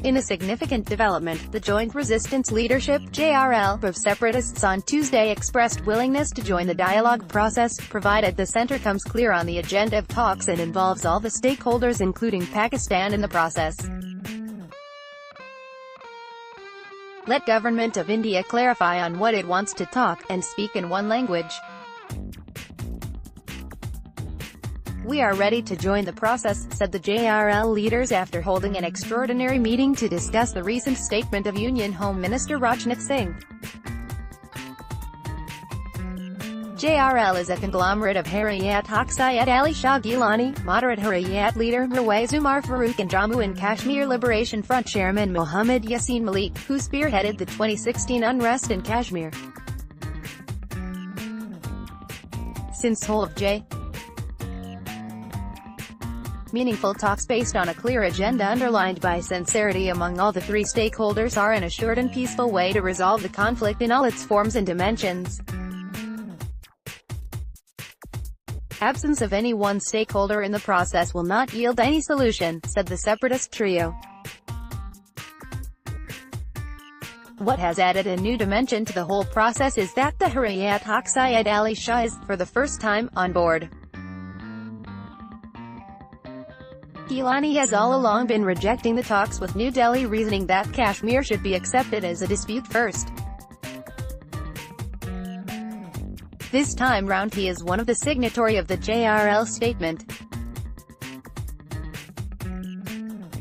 In a significant development, the Joint Resistance Leadership (JRL) of separatists on Tuesday expressed willingness to join the dialogue process, provided the center comes clear on the agenda of talks and involves all the stakeholders including Pakistan in the process. Let Government of India clarify on what it wants to talk, and speak in one language. We are ready to join the process, said the JRL leaders after holding an extraordinary meeting to discuss the recent statement of Union Home Minister Rajnath Singh. JRL is a conglomerate of Hurriyat Haq Syed Ali Shah Gilani, moderate Hurriyat leader Mirwais Umar Farooq and Jammu and Kashmir Liberation Front chairman Muhammad Yasin Malik, who spearheaded the 2016 unrest in Kashmir. Since whole of J. Meaningful talks based on a clear agenda underlined by sincerity among all the three stakeholders are an assured and peaceful way to resolve the conflict in all its forms and dimensions. Absence of any one stakeholder in the process will not yield any solution, said the separatist trio. What has added a new dimension to the whole process is that the Hurriyat Haq Syed Ali Shah is, for the first time, on board. Gilani has all along been rejecting the talks with New Delhi, reasoning that Kashmir should be accepted as a dispute first. This time round he is one of the signatory of the JRL statement.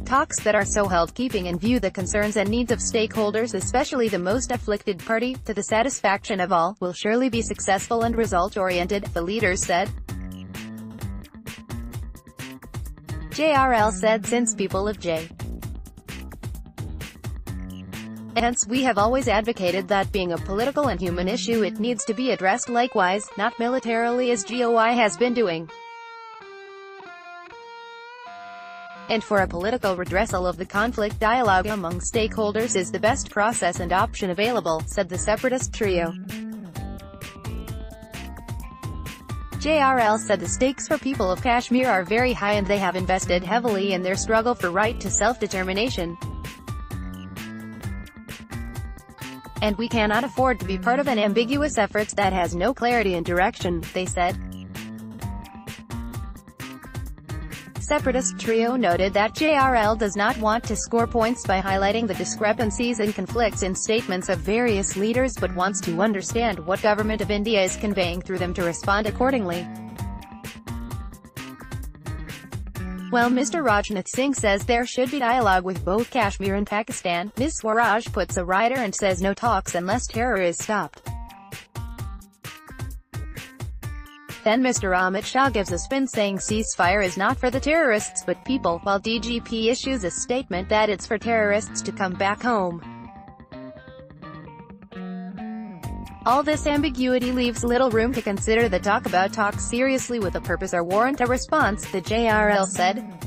Talks that are so held keeping in view the concerns and needs of stakeholders, especially the most afflicted party, to the satisfaction of all, will surely be successful and result-oriented, the leaders said. JRL said since people of J. Hence, we have always advocated that being a political and human issue it needs to be addressed likewise, not militarily as GOI has been doing. And for a political redressal of the conflict, dialogue among stakeholders is the best process and option available, said the separatist trio. JRL said the stakes for people of Kashmir are very high and they have invested heavily in their struggle for right to self-determination. And we cannot afford to be part of an ambiguous effort that has no clarity and direction, they said. Separatist trio noted that JRL does not want to score points by highlighting the discrepancies and conflicts in statements of various leaders but wants to understand what Government of India is conveying through them to respond accordingly. While Mr. Rajnath Singh says there should be dialogue with both Kashmir and Pakistan, Ms. Swaraj puts a rider and says no talks unless terror is stopped. Then Mr. Amit Shah gives a spin saying ceasefire is not for the terrorists but people, while DGP issues a statement that it's for terrorists to come back home. All this ambiguity leaves little room to consider the talks seriously with a purpose or warrant a response, the JRL said.